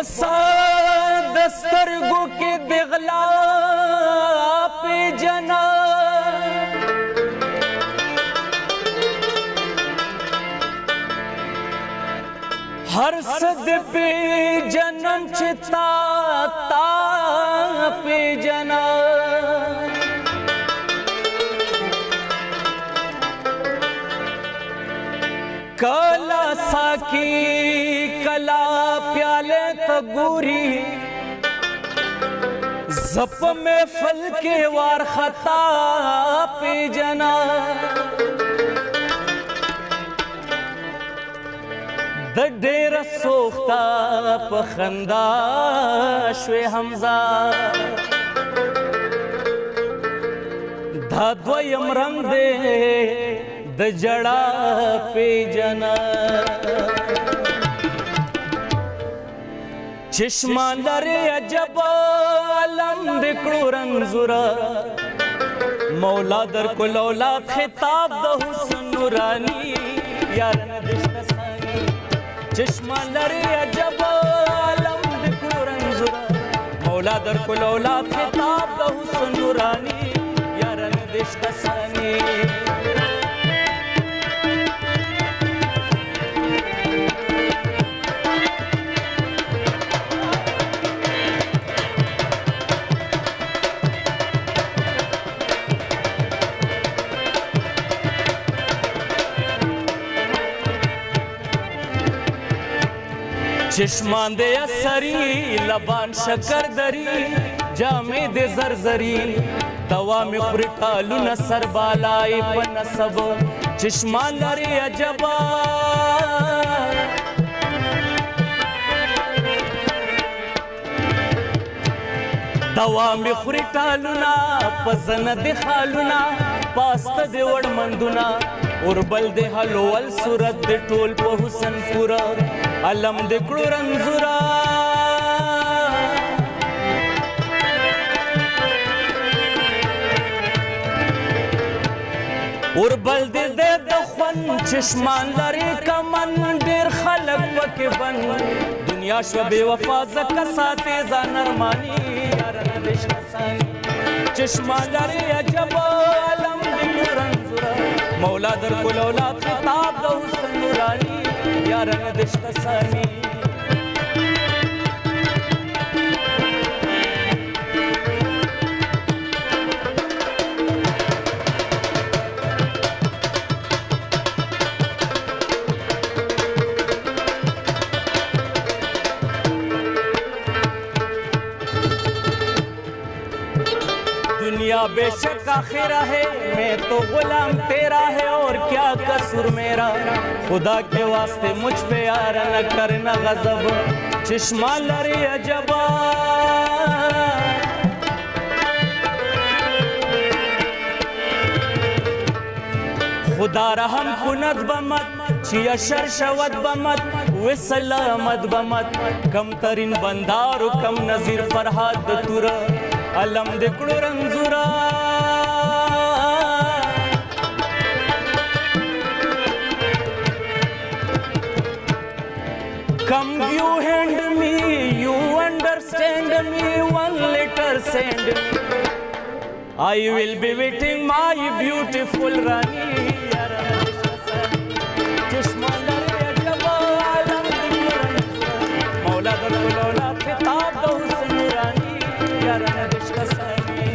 غصه د سترګو کې د غلا پیژنه هر څه د پیژنم چې تا پیژنه کلا ساکی کلا پیالے تگوری زپ محفل کے وار خطا پی جنا د ډېر سوختا پخندا شوی حمزه دا دویم رنگ دے د جڑا پیجنا چشمہ لرے عجب علم دکڑو رنزورا مولا در کل اولاد خطاب د حسن نورانی یارن دشت سانی چشمہ لرے عجب علم دکڑو رنزورا مولا در کل اولاد خطاب د حسن نورانی یارن دشت سانی چشمان دے اثری لبان شکر دری جامع دے زرزری دوام خورکالو نصر بالائی پنسب چشمان لری عجبا دوام خورکالو نا پزن دے خالونا پاست دے وڑ مندونا اربل دے حلوال صورت دے ٹول پہ حسن پورا علم دے کڑو رنزورا اربل دے دے دخون چشمان لری کمن دیر خلق وکی بن دنیا شو بے وفا زکا ساتے زان ارمانی یارن دشت سانی چشمان لری عجب علم دے کڑو رنزورا مولا در کل اولاد خطاب دا حسن نورانی یارن دشت سانی دنیا بے شک آخرہ ہے میں تو غلام تیرا ہے اور کیا قصور میرا خدا کے واسطے مجھ پہ یار نہ کرنا غضب چشمہ لری عجبا خدا رحم کند بمت چیا شر شود بمت و سلامت بمت کم ترین بندار و کم نظیر فرحاد تورا علم دے کڑو رنزورا Come you hand me, you understand me, one letter send me. I will be waiting my beautiful Rani. Chishma lari ajaba alam dikran Maula dar kulola khitab da husn Rani yaran dishta sani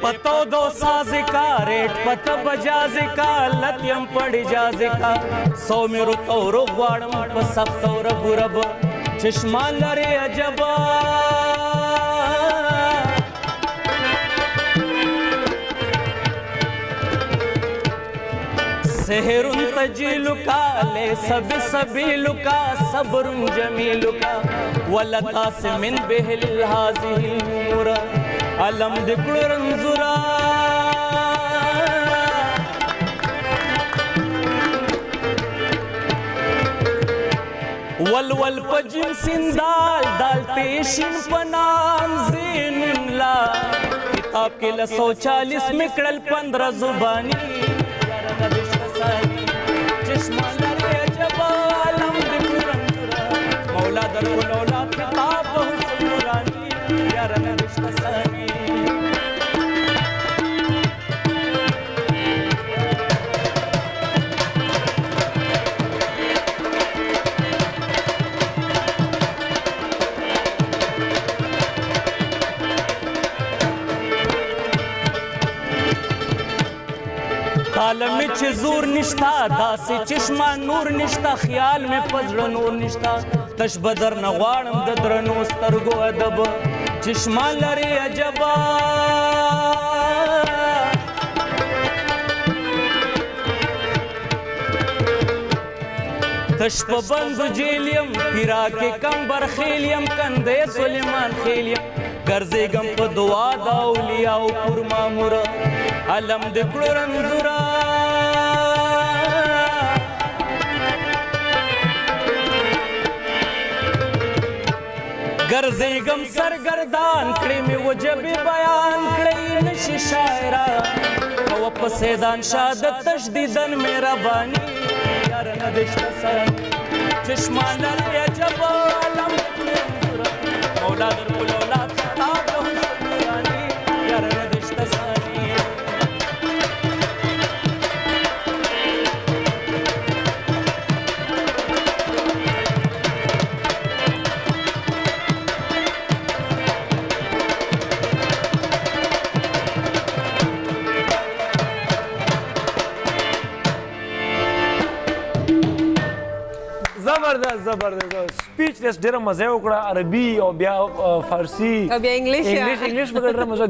पतो दो साज़ का रेट पत बजाज का लत्यम पड़ी जाज का सौ मेरो तोरो वाड़म पसब तोर बुरब चश्मा लरे अजबा सेहरुन तजीलुका ले सबीलुका सब्रुन जमीलुका वलता से मिन बेहल हाज़िही मुरा علم دکڑو رنزورا ولول په جیم سندال دال تیشین په نام زین لا کتاب کې 140 میں کړل 15 زبانی یار ندش سانی چشمه لري عجب عالم د قرآن مولا در اولاد کتاب حسن نورانی یار ندش سانی عالم में چې زور نشتا داسې چشمه نور نشتا خیال में پزړه نور نشتا تش بدر نه غواړم د درنو سترګو ادب چشمه لري عجبا تش په بندو جیلیم پیرا کې کمبر خیلیم کنده سلیمان خیلیم ګرځېږم په دعا د اولیاو پر مامور علم د کړو رنځورا ګرځېږم سرګردان کړې مې وجبې بیان کړی نشي شاعره کوه په سیدان شاه د تشدیدن مهرباني یار نه دې شته سر چشمه لري عجب علم د کړو رنځورا مولا در کل اولاد خطاب د حسن نوراني یار نه دې شته سر زبردست سپیچلیس ډیره مزه وکړه عربي او بیا فارسي او بیا انګلیش په ډیره مزه